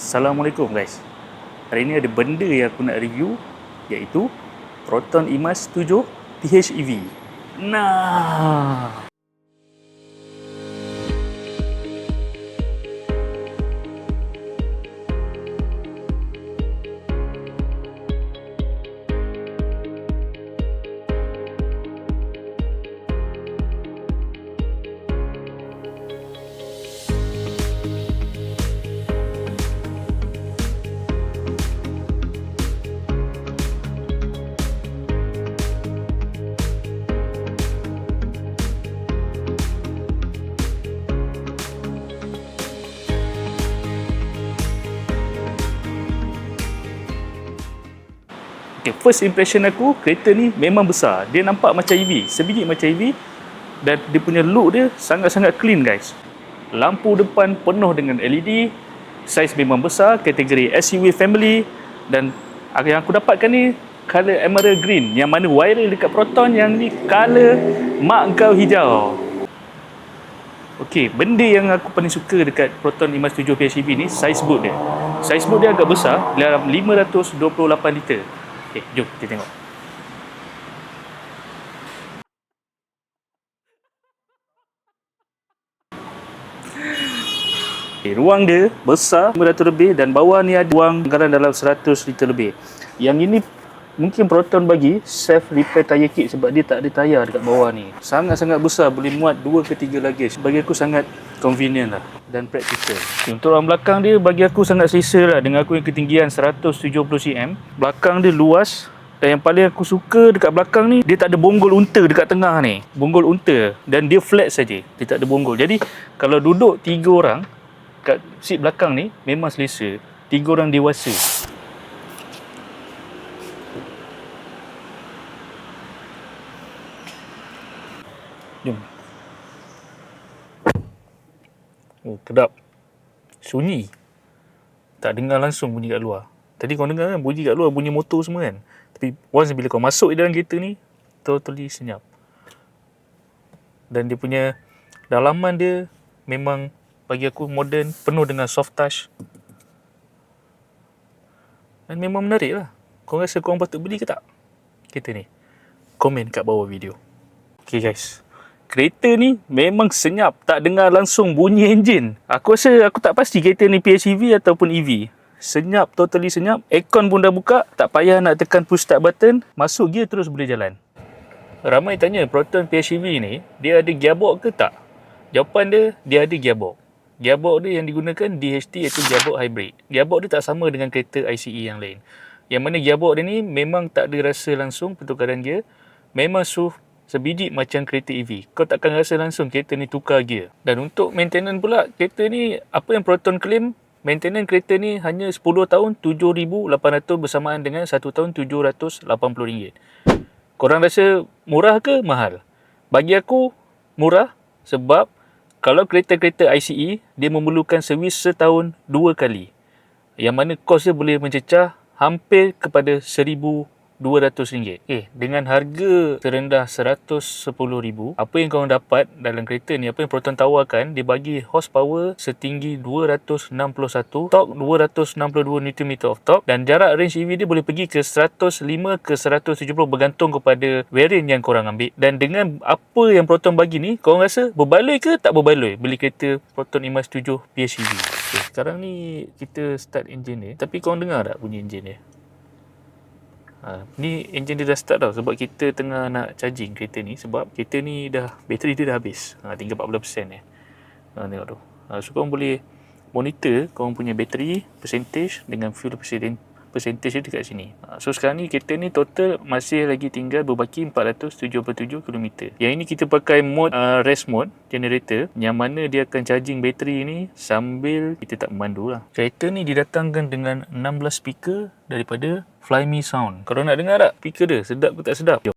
Assalamualaikum guys. Hari ni ada benda yang aku nak review, iaitu Proton IMAS 7 PHEV. Nah, okay, first impression aku, kereta ni memang besar. Dia nampak macam EV, sebiji macam EV, dan dia punya look dia sangat-sangat clean guys. Lampu depan penuh dengan LED, saiz memang besar, kategori SUV family, dan yang aku dapatkan ni color emerald green, yang mana wiring dekat Proton yang ni color mak kau hijau. Okey, benda yang aku paling suka dekat Proton IMAS 7 PHEV ni, saiz boot dia. Saiz boot dia agak besar, dalam 528 liter. Okey, jom kita tengok. Okay, ruang dia besar 500 lebih, dan bawah ni ada ruang anggaran dalam 100 liter lebih. Yang ini mungkin Proton bagi self repair tire kit sebab dia tak ada tayar dekat bawah ni. Sangat-sangat besar, boleh muat 2 ke 3 luggage. Bagi aku sangat convenient lah dan practical. Okay, untuk ruang belakang dia bagi aku sangat selesa lah, dengan aku yang ketinggian 170 cm. Belakang dia luas, dan yang paling aku suka dekat belakang ni, dia tak ada bonggol unta dekat tengah ni. Bonggol unta, dan dia flat saja. Dia tak ada bonggol. Jadi kalau duduk 3 orang kat seat belakang ni memang selesa. 3 orang dewasa. Jom. Oh, kedap. Sunyi. Tak dengar langsung bunyi kat luar. Tadi kau dengar kan bunyi kat luar, bunyi motor semua kan. Tapi once bila kau masuk dalam kereta ni, totally senyap. Dan dia punya dalaman dia memang bagi aku modern, penuh dengan soft touch. Dan memang menarik lah. Kau rasa korang patut beli ke tak kereta ni? Komen kat bawah video. Okay guys, kereta ni memang senyap, tak dengar langsung bunyi enjin. Aku rasa aku tak pasti kereta ni PHEV ataupun EV. Senyap, totally senyap. Aircon pun dah buka, tak payah nak tekan push start button. Masuk gear terus boleh jalan. Ramai tanya Proton PHEV ni, dia ada gearbox ke tak? Jawapan dia ada gearbox. Gearbox dia yang digunakan DHT, iaitu gearbox hybrid. Gearbox dia tak sama dengan kereta ICE yang lain. Yang mana gearbox dia ni memang tak ada rasa langsung pertukaran gear. Memang sebiji macam kereta EV. Kau takkan rasa langsung kereta ni tukar gear. Dan untuk maintenance pula, kereta ni apa yang Proton claim, maintenance kereta ni hanya 10 tahun 7,800 bersamaan dengan 1 tahun 780 ringgit. Korang rasa murah ke mahal? Bagi aku murah, sebab kalau kereta-kereta ICE, dia memerlukan servis setahun 2 kali. Yang mana kos dia boleh mencecah hampir kepada RM1,200. Dengan harga terendah RM110,000, apa yang korang dapat dalam kereta ni, apa yang Proton tawarkan, dia bagi horsepower setinggi 261, torque 262 Nm of torque, dan jarak range EV dia boleh pergi ke 105 ke 170 bergantung kepada variant yang korang ambil. Dan dengan apa yang Proton bagi ni, korang rasa berbaloi ke tak berbaloi beli kereta Proton IMAS 7 PHEV? Sekarang ni kita start enjin dia, tapi korang dengar tak bunyi enjin dia? Ni enjin dia dah start tau, sebab kita tengah nak charging kereta ni, sebab kereta ni bateri dia dah habis, tinggal 14% ni. Tengok tu. So korang boleh monitor korang punya bateri percentage dengan fuel percentage dia dekat sini. So sekarang ni kereta ni total masih lagi tinggal berbaki 477 km. Yang ini kita pakai mode rest mode generator, yang mana dia akan charging bateri ni sambil kita tak memandu lah. Kereta ni didatangkan dengan 16 speaker daripada Flyme Sound. Korang nak dengar tak speaker dia? Sedap ke tak sedap? Jom.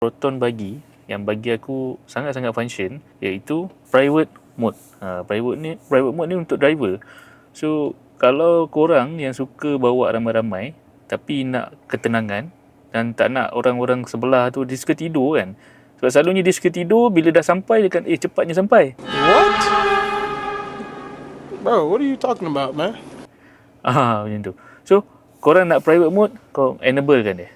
Proton yang bagi aku sangat-sangat function, iaitu private mode. Private mode ni untuk driver. So kalau korang yang suka bawa ramai-ramai tapi nak ketenangan dan tak nak orang-orang sebelah tu dia suka tidur kan, sebab selalunya dia suka tidur bila dah sampai dia kan cepatnya sampai. What? Bro, what are you talking about, man? Macam tu. So korang nak private mode, kau enable kan dia.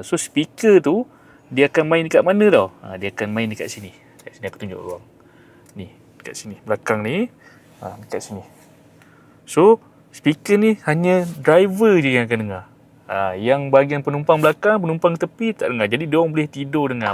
So speaker tu dia akan main dekat mana tau? Dia akan main dekat sini. Dekat sini aku tunjuk ruang. Ni, dekat sini. Belakang ni. Dekat sini. So speaker ni hanya driver je yang akan dengar. Yang bahagian penumpang belakang, penumpang tepi tak dengar. Jadi diorang boleh tidur dengar.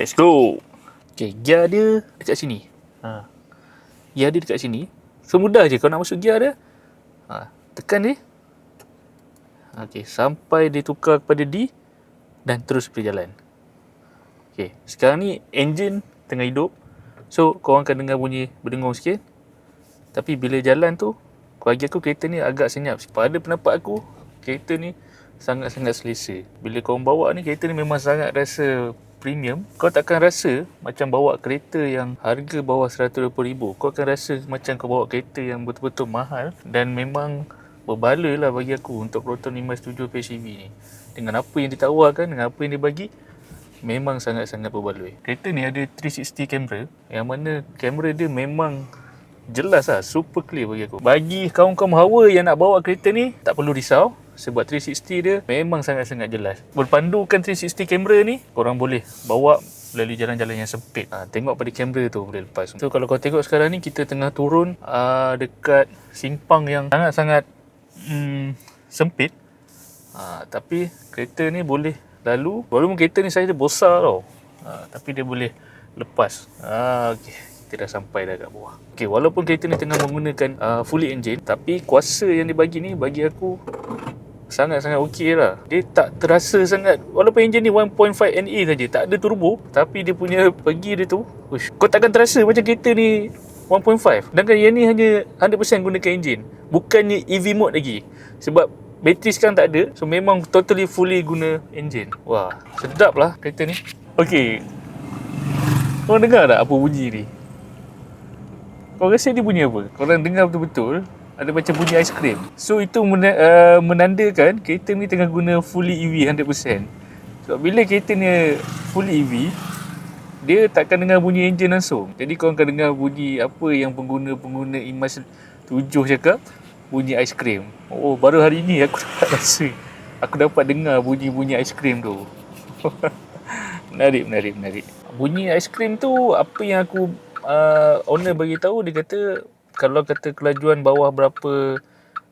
Let's go. Okay, gear dia dekat sini. Gear dia dekat sini. So mudah je kau nak masuk gear dia. Tekan dia. Okay, sampai dia tukar kepada D dan terus berjalan. Okay, sekarang ni engine tengah hidup. So korang akan dengar bunyi berdengung sikit. Tapi bila jalan tu, bagi aku kereta ni agak senyap. Pada pendapat aku, kereta ni sangat-sangat selesa. Bila korang bawa ni, kereta ni memang sangat rasa premium. Kau takkan rasa macam bawa kereta yang harga bawah RM120,000. Kau akan rasa macam kau bawa kereta yang betul-betul mahal. Dan memang berbala lah bagi aku untuk Proton 507 PHEV ni. Dengan apa yang ditawarkan, dengan apa yang dia bagi, memang sangat-sangat berbaloi. Kereta ni ada 360 kamera, yang mana kamera dia memang jelas lah, super clear bagi aku. Bagi kaum-kaum hawa yang nak bawa kereta ni, tak perlu risau. Sebab 360 dia memang sangat-sangat jelas. Berpandukan 360 kamera ni, korang boleh bawa melalui jalan-jalan yang sempit. Tengok pada kamera tu boleh lepas. So kalau kau tengok sekarang ni, kita tengah turun dekat simpang yang sangat-sangat sempit. Tapi kereta ni boleh lalu. Walaupun kereta ni saiz dia besar tau, tapi dia boleh lepas. Okay, kita dah sampai dah kat bawah. Okay, walaupun kereta ni tengah menggunakan fully engine, tapi kuasa yang dia bagi ni bagi aku sangat-sangat okey lah. Dia tak terasa sangat. Walaupun enjin ni 1.5 NA saja, tak ada turbo, tapi dia punya pergi dia tu, kau takkan terasa macam kereta ni 1.5. Sedangkan yang ni hanya 100% gunakan enjin, bukannya EV mode lagi. Sebab bateri sekarang tak ada, so memang totally fully guna enjin. Wah, sedap lah kereta ni. Okay, korang dengar tak apa bunyi ni? Korang rasa dia bunyi apa? Korang dengar betul-betul ada macam bunyi aiskrim. So itu menandakan kereta ni tengah guna fully EV 100%. Sebab bila kereta ni fully EV, dia takkan dengar bunyi enjin langsung. Jadi korang akan dengar bunyi apa yang pengguna-pengguna Imas 7 cakap, bunyi aiskrim. Oh, baru hari ni aku dapat rasa, aku dapat dengar bunyi-bunyi aiskrim tu. Menarik. Bunyi aiskrim tu, apa yang aku owner bagi tahu, dia kata kalau kata kelajuan bawah berapa,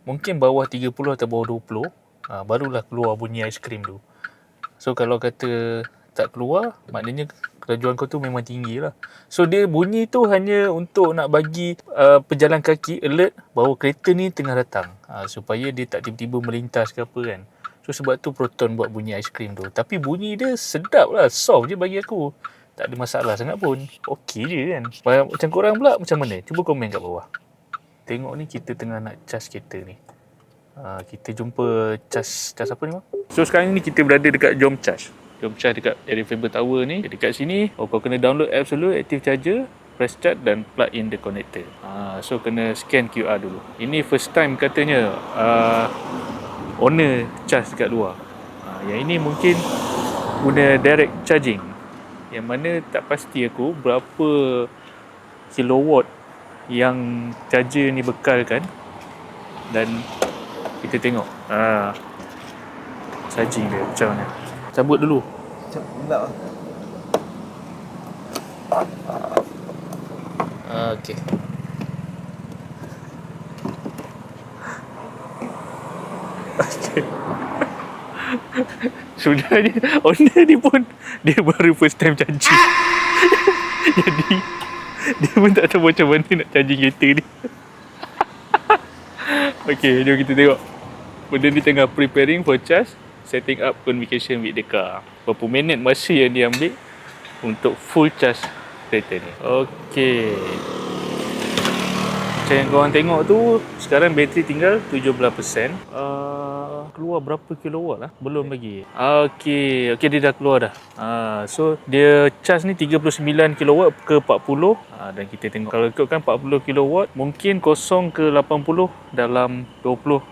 mungkin bawah 30 atau bawah 20, barulah keluar bunyi aiskrim tu. So kalau kata tak keluar, maknanya kelajuan kau tu memang tinggi lah. So dia bunyi tu hanya untuk nak bagi pejalan kaki alert bahawa kereta ni tengah datang, supaya dia tak tiba-tiba melintas ke apa kan. So sebab tu Proton buat bunyi aiskrim tu. Tapi bunyi dia sedap lah, soft je bagi aku. Tak ada masalah sangat pun. Okey je kan. Macam korang pula macam mana? Cuba komen kat bawah. Tengok ni kita tengah nak cas kereta ni. Kita jumpa cas apa ni bang? So sekarang ni kita berada dekat Jom Charge. Jom Charge dekat area Faber Tower ni. Dekat sini kau kena download app dulu, Active Charger, press start dan plug in the connector. So kena scan QR dulu. Ini first time katanya owner charge dekat luar. Yang ini mungkin guna direct charging, yang mana tak pasti aku berapa kilowatt yang charger ni bekalkan. Dan kita tengok charging dia macam mana. Cabut dulu. Sekejap, gelap lah. Okey. Okey. Sudah ni owner ni pun dia baru first time charging. Jadi dia pun tak tahu macam mana nak charging kereta ni. Okey, jom kita tengok. Benda ni tengah preparing for charge, setting up communication with the car. Berapa minit masa yang dia ambil untuk full charge kereta ni. Okey. Macam yang korang tengok tu, sekarang bateri tinggal 17%. Keluar berapa kilowatt lah? Belum lagi. Okey, dia dah keluar dah. So dia charge ni 39 kilowatt ke 40. Dan kita tengok kalau ikutkan 40 kilowatt, mungkin kosong ke 80 dalam 18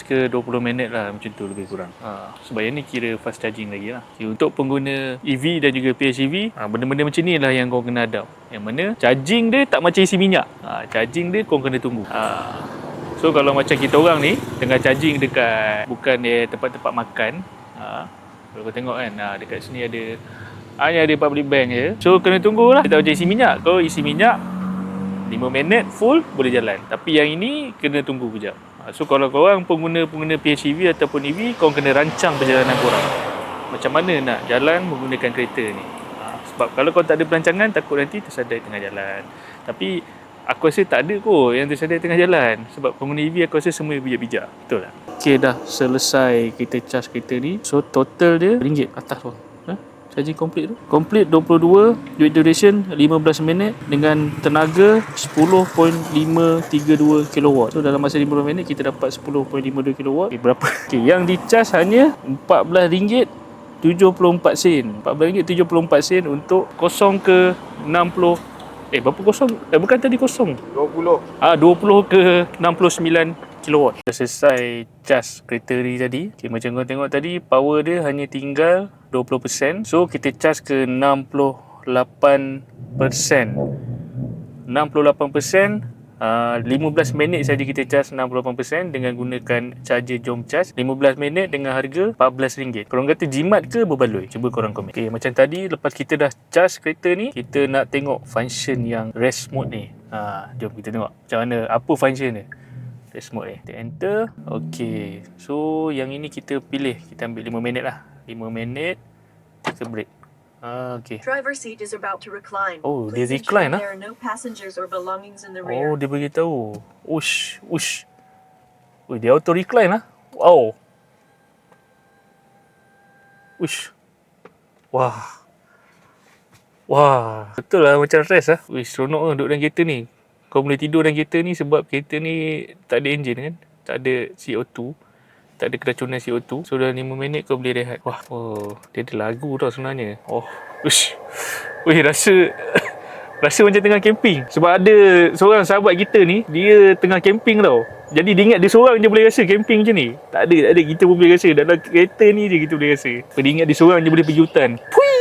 ke 20 minit lah, macam tu lebih kurang. Sebab yang ni kira fast charging lagi lah. Untuk pengguna EV dan juga PHEV, benda-benda macam ni lah yang kau kena adapt. Yang mana charging dia tak macam isi minyak. Charging dia kau kena tunggu. So kalau macam kita orang ni tengah charging dekat bukan dia tempat-tempat makan, kalau kau tengok kan, dekat sini ada hanya ada public bank je. So kena tunggulah. Kita macam isi minyak. Kau isi minyak 5 minit full boleh jalan. Tapi yang ini kena tunggu kejap. So kalau korang pengguna PHEV ataupun EV, korang kena rancang perjalanan korang. Macam mana nak jalan menggunakan kereta ni. Sebab kalau kau tak ada perancangan, takut nanti tersadai tengah jalan. Tapi aku rasa tak ada kot yang tersadai tengah jalan. Sebab pengguna EV aku rasa semua bijak-bijak. Betul tak? Okay, dah selesai kita charge kereta ni. So total dia RM1 atas tu. Charging complete tu. Complete 22, duit duration 15 minit dengan tenaga 10.532 kW. So dalam masa 15 minit kita dapat 10.52 kW. Berapa? Okay, yang di charge hanya RM14.74. RM14.74 untuk kosong ke 60. Berapa kosong? Bukan tadi kosong. 20 ke 69 kW. Dah selesai charge kereta ni tadi. Okay, macam korang tengok tadi, power dia hanya tinggal 20%. So kita charge ke 68%. 68%, 15 minit saja kita charge 68% dengan gunakan charger Jom Charge. 15 minit dengan harga RM14. Korang kata jimat ke berbaloi? Cuba korang komen. Okay, macam tadi lepas kita dah charge kereta ni, kita nak tengok function yang rest mode ni. Jom kita tengok macam mana, apa function dia. Rest mode ni, kita enter. Okay, so yang ini kita pilih, kita ambil 5 minit lah. 5 minit, kita break. Okay. Driver seat is about to recline. Oh, dia Please recline ensure lah. there are no passengers or belongings in the Oh, rear. dia beritahu. Ush. Oh, dia auto recline lah. Wow. Ush. Wah. Betul lah macam rest lah. Uish, seronok lah duduk dalam kereta ni. Kau boleh tidur dalam kereta ni sebab kereta ni tak ada enjin kan. Tak ada CO2. Tak ada keracunan CO2. So dalam 5 minit kau boleh rehat. Wah, dia ada lagu tau sebenarnya. Ush. Weh, rasa macam tengah camping. Sebab ada seorang sahabat kita ni, dia tengah camping tau. Jadi dia ingat dia seorang je boleh rasa camping macam ni. Tak ada. Kita pun boleh rasa. Dalam kereta ni je kita boleh rasa. Dia ingat dia seorang je boleh pergi hutan. Pui!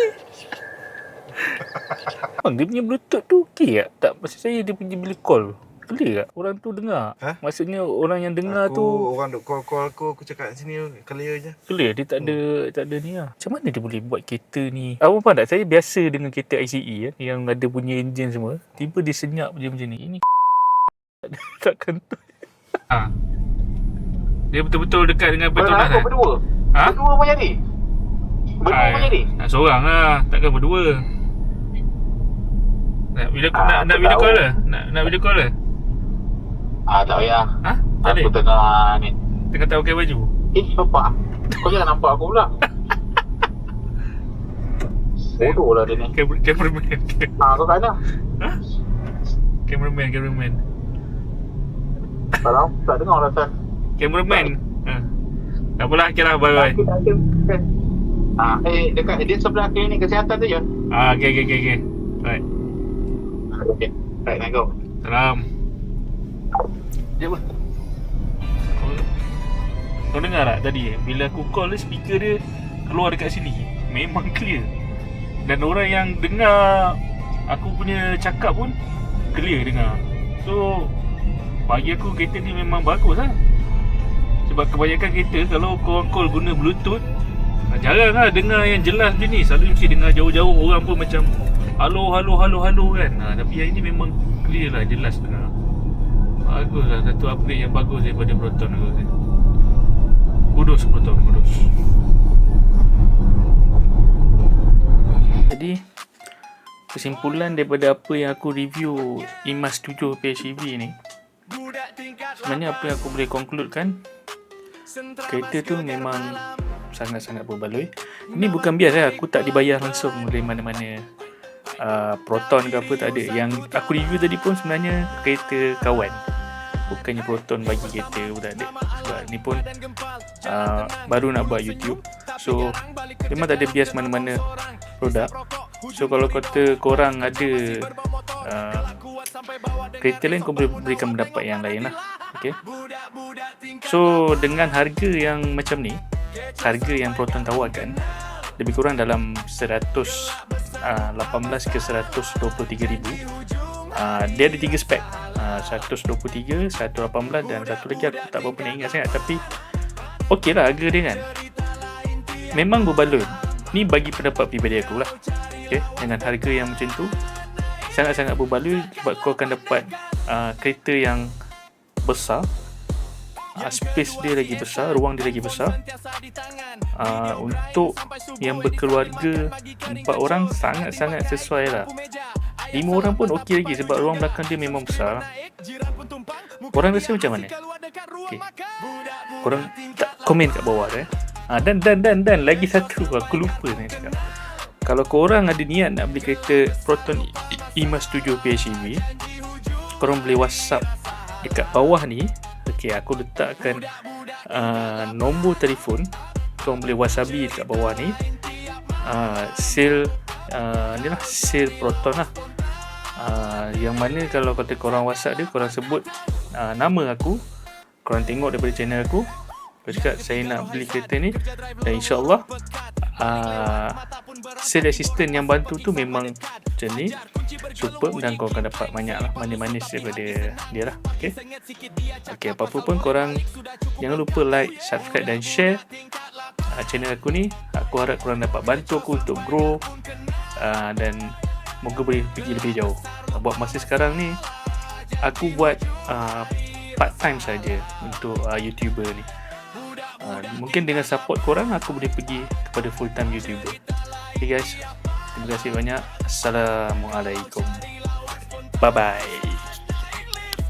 Bang, dia punya Bluetooth tu okey tak? Tak, maksud saya dia punya bila call. Clear tak? Orang tu dengar. Maksudnya orang yang dengar tu, orang duk call aku cakap sini clear je. clear, dia tak ada ni lah. Macam mana dia boleh buat kereta ni? Apa faham tak? Saya biasa dengan kereta ICE yang ada bunyi enjin semua. Tiba dia senyap je macam ni. Ini takkan tu. Dia betul-betul dekat dengan Petronas kan? Berdua. Berdua pun jadi. Seorang lah, takkan berdua. Nak video call lah? Nak video call lah? Tak payah. Tak Aku boleh? tengah ni. Tengah tak pakai baju? Nampak. Kau jangan nampak aku pula. Bodoh lah dia ni. Cameraman. Kau kat mana? Cameraman. Kalau tak dengar lah Tan. Cameraman. Tak apalah, kira lah, bye-bye. Dekat dia sebelah klinik kesihatan tu je. Okay. Right. Okay. Right, nak go. Salam. Sekejap apa? Kau dengar tak tadi bila aku call dia, speaker dia keluar dekat sini. Memang clear. Dan orang yang dengar aku punya cakap pun clear dengar. So bagi aku kereta ni memang bagus lah. Sebab kebanyakan kereta kalau kau call guna Bluetooth, jarang lah dengar yang jelas macam ni. Selalu mesti dengar jauh-jauh, orang pun macam halo kan. Tapi yang ini memang clear lah, jelas dengar. Bagus lah, satu upgrade yang bagus daripada Proton aku rasa. Kudus Proton, kudus. Jadi kesimpulan daripada apa yang aku review IMAX 7 PHEV ni, sebenarnya apa yang aku boleh concludekan, kereta tu memang sangat-sangat berbaloi. Ini bukan biasa, aku tak dibayar langsung dari mana-mana Proton ke apa, tak ada. Yang aku review tadi pun sebenarnya kereta kawan, bukannya Proton bagi kereta pun tak ada. Sebab ni pun baru nak buat YouTube, so memang tak ada bias mana-mana produk. So kalau kata korang ada kereta lain, kau boleh berikan pendapat yang lain lah. Okay. So dengan harga yang macam ni, harga yang Proton tawarkan lebih kurang dalam 118 ke 123 ribu. Dia ada 3 spek, 123, 118 dan satu lagi aku tak berapa nak ingat sangat. Tapi okey lah harga dia kan, memang berbaloi. Ni bagi pendapat pribadi aku lah. Okay, dengan harga yang macam tu sangat-sangat berbaloi, sebab kau akan dapat kereta yang besar, space dia lagi besar, ruang dia lagi besar. Untuk yang berkeluarga 4 orang sangat-sangat sesuai lah. 5 orang pun okey lagi, sebab ruang belakang dia memang besar. Korang rasa macam mana? Okay, korang tak komen kat bawah dah. Dan lagi satu aku lupa nak cakap. Kalau korang ada niat nak beli kereta Proton IMAX 7 PHEV, korang boleh WhatsApp dekat bawah ni. Okay, aku letakkan nombor telefon. Korang boleh WhatsAppi dekat bawah ni. Sale ni lah, sale Proton lah. Yang mana kalau kata korang WhatsApp dia, korang sebut nama aku, korang tengok daripada channel aku, kau cakap saya nak beli kereta ni, dan insyaAllah sales assistant yang bantu tu memang macam ni, superb, dan kau akan dapat banyak lah manis-manis daripada dia lah. Okay, apa-apa pun korang jangan lupa like, subscribe dan share channel aku ni. Aku harap korang dapat bantu aku untuk grow, dan moga boleh pergi lebih jauh. Buat masa sekarang ni aku buat part time saja untuk YouTuber ni. Mungkin dengan support korang aku boleh pergi kepada full time YouTuber. Okay guys, terima kasih banyak. Assalamualaikum. Bye bye.